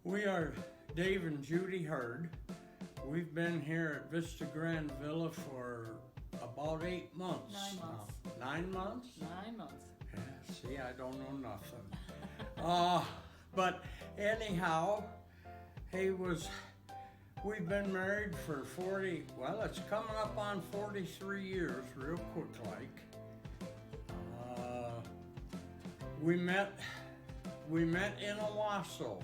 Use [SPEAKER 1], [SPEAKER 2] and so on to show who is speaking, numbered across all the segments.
[SPEAKER 1] We are Dave and Judy Hurd. We've been here at Vista Grand Villa for about 8 months.
[SPEAKER 2] 9 months.
[SPEAKER 1] Now. 9 months?
[SPEAKER 2] 9 months.
[SPEAKER 1] Yeah, see, I don't know nothing. But anyhow, we've been married for 40, well, it's coming up on 43 years, real quick like. We met in Owasso.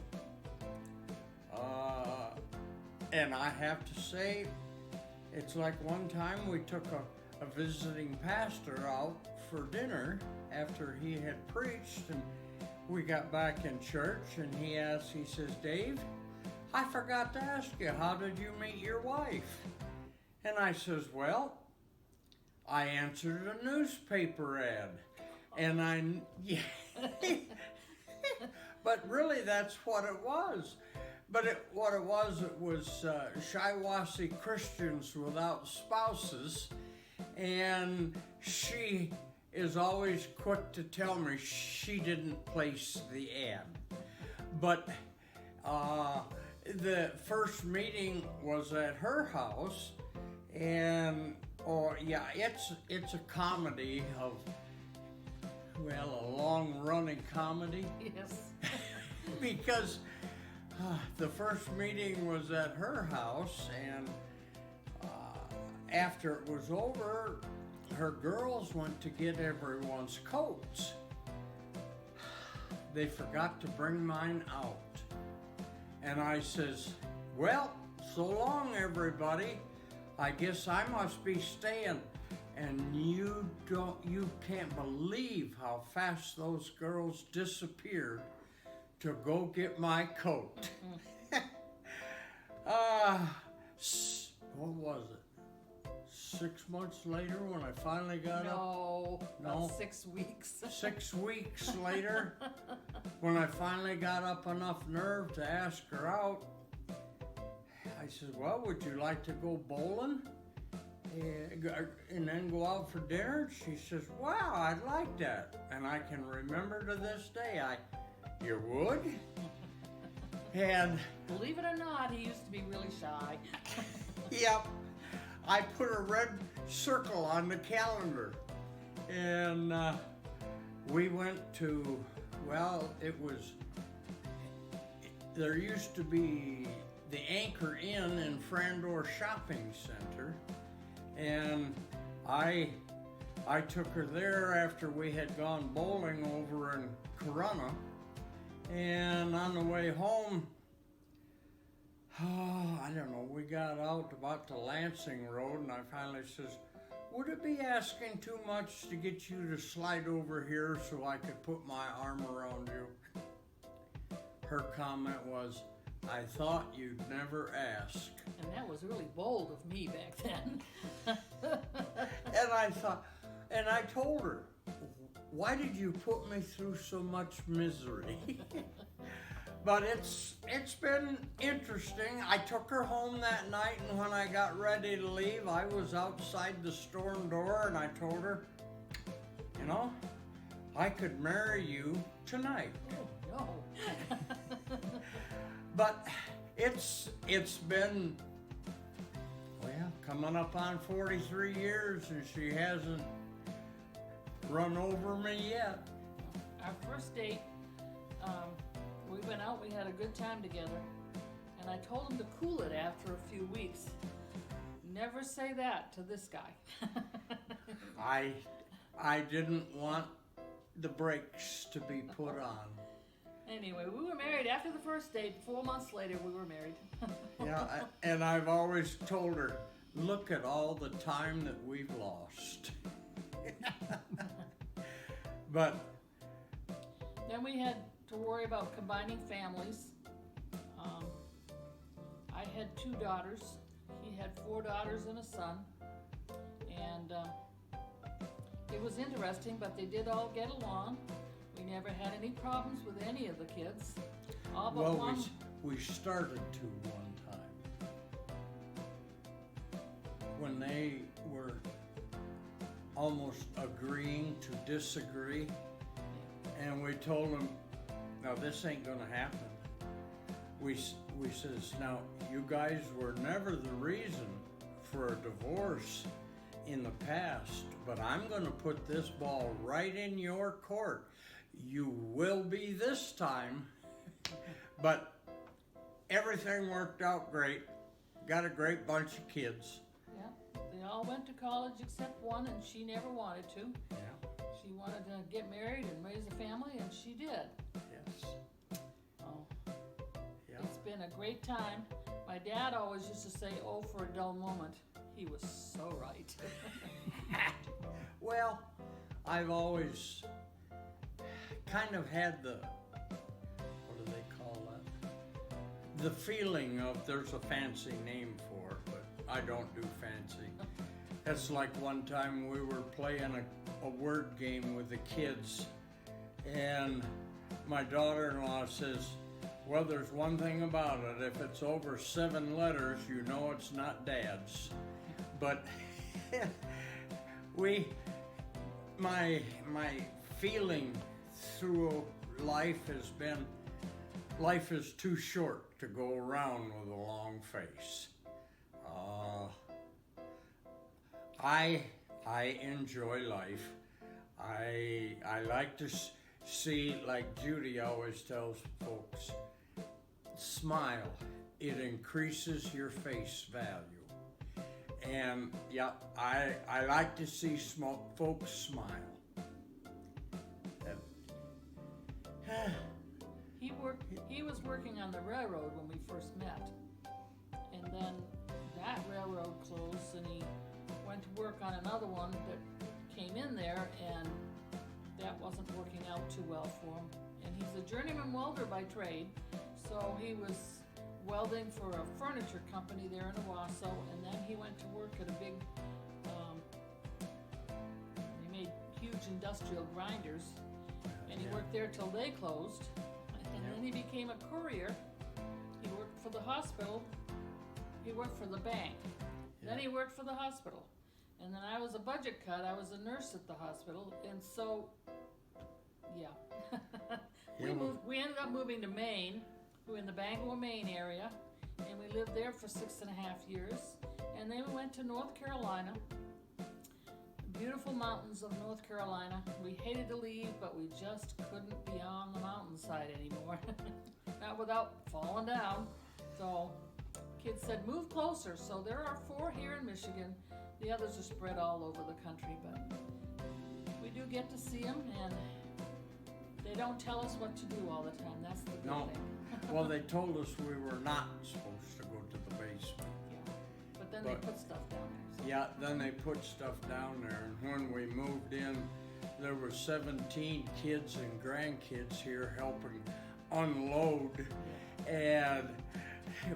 [SPEAKER 1] And I have to say, it's like one time we took a visiting pastor out for dinner after he had preached, and we got back in church, and he says, Dave, I forgot to ask you, how did you meet your wife? And I says, well, I answered a newspaper ad. And but really that's what it was. But it was Shiawassee Christians Without Spouses, and she is always quick to tell me she didn't place the ad. But the first meeting was at her house, and it's a comedy of, well, a long-running comedy.
[SPEAKER 2] Yes.
[SPEAKER 1] Because the first meeting was at her house, and after it was over, her girls went to get everyone's coats. They forgot to bring mine out. And I says, well, so long, everybody. I guess I must be staying. And you can't believe how fast those girls disappeared to go get my coat. What was it? 6 months later when I finally got up?
[SPEAKER 2] No, 6 weeks.
[SPEAKER 1] 6 weeks later, when I finally got up enough nerve to ask her out, I said, well, would you like to go bowling? And then go out for dinner? She says, wow, I'd like that. And I can remember to this day, you would? And
[SPEAKER 2] believe it or not, he used to be really shy.
[SPEAKER 1] Yep. I put a red circle on the calendar. And we went to, well, there used to be the Anchor Inn in Frandor Shopping Center. And I took her there after we had gone bowling over in Corunna. And on the way home, I don't know, we got out about the Lansing Road, and I finally says, would it be asking too much to get you to slide over here so I could put my arm around you? Her comment was, I thought you'd never ask.
[SPEAKER 2] And that was really bold of me back then.
[SPEAKER 1] And I told her, why did you put me through so much misery? But it's been interesting. I took her home that night, and when I got ready to leave, I was outside the storm door, and I told her, you know, I could marry you tonight.
[SPEAKER 2] Oh, no.
[SPEAKER 1] But it's been, well, coming up on 43 years, and she hasn't run over me yet.
[SPEAKER 2] Our first date, we went out, we had a good time together, and I told him to cool it after a few weeks. Never say that to this guy.
[SPEAKER 1] I didn't want the brakes to be put on.
[SPEAKER 2] Anyway, we were married after the first date. 4 months later, we were married.
[SPEAKER 1] Yeah, and I've always told her, look at all the time that we've lost. But
[SPEAKER 2] then we had to worry about combining families. I had 2 daughters. He had 4 daughters and a son. And it was interesting, but they did all get along. We never had any problems with any of the kids. All but one.
[SPEAKER 1] We started to one time. When they were almost agreeing to disagree, and we told them, no, this ain't gonna happen. we says, now, you guys were never the reason for a divorce in the past, but I'm gonna put this ball right in your court. You will be this time. But everything worked out great. Got a great bunch of kids.
[SPEAKER 2] Yeah, they all went to college except one, and she never wanted to.
[SPEAKER 1] Yeah.
[SPEAKER 2] She wanted to get married and raise a family, and she did.
[SPEAKER 1] Yes.
[SPEAKER 2] Oh,
[SPEAKER 1] Yeah.
[SPEAKER 2] it's been a great time. My dad always used to say, "Oh, for a dull moment." He was so right.
[SPEAKER 1] Well, I've always kind of had what do they call that? The feeling of there's a fancy name for it, but I don't do fancy. It's like one time we were playing a word game with the kids, and my daughter-in-law says, well, there's one thing about it. If it's over 7 letters, you know it's not Dad's. But my feeling through life has been, life is too short to go around with a long face. I enjoy life. I like to see, like Judy always tells folks, smile. It increases your face value. And yeah, I like to see folks smile.
[SPEAKER 2] He was working on the railroad when we first met, and then that railroad closed, and he went to work on another one that came in there, and that wasn't working out too well for him. And he's a journeyman welder by trade, so he was welding for a furniture company there in Owasso, and then he went to work at a big, they made huge industrial grinders, and he worked there till they closed, and then he became a courier. He worked for the hospital, he worked for the bank, then he worked for the hospital, and then I was a budget cut. I was a nurse at the hospital, and so, yeah. We ended up moving to Maine. We were in the Bangor, Maine area, and we lived there for 6.5 years. And then we went to North Carolina, beautiful mountains of North Carolina. We hated to leave, but we just couldn't be on the mountainside anymore. Not without falling down. So kids said, move closer. So there are 4 here in Michigan. The others are spread all over the country, but we do get to see them, and they don't tell us what to do all the time. That's the good thing.
[SPEAKER 1] Well, they told us we were not supposed to go to the basement.
[SPEAKER 2] Yeah, but then they put stuff down there. So.
[SPEAKER 1] Yeah, then they put stuff down there, and when we moved in, there were 17 kids and grandkids here helping unload, and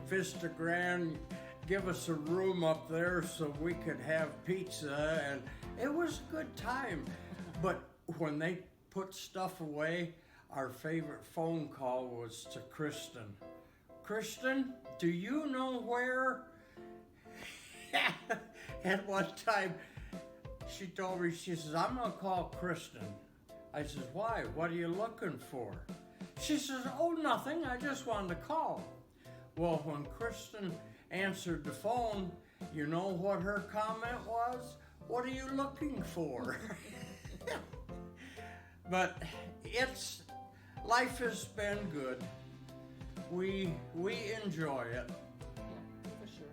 [SPEAKER 1] Vista Grand give us a room up there so we could have pizza, and it was a good time. But when they put stuff away, our favorite phone call was to Kristen. Kristen, do you know where? At one time, she told me, she says, I'm gonna call Kristen. I says, why? What are you looking for? She says, oh, nothing, I just wanted to call. Well, when Kristen answered the phone, you know what her comment was? What are you looking for? But life has been good. We enjoy it.
[SPEAKER 2] Yeah, for sure.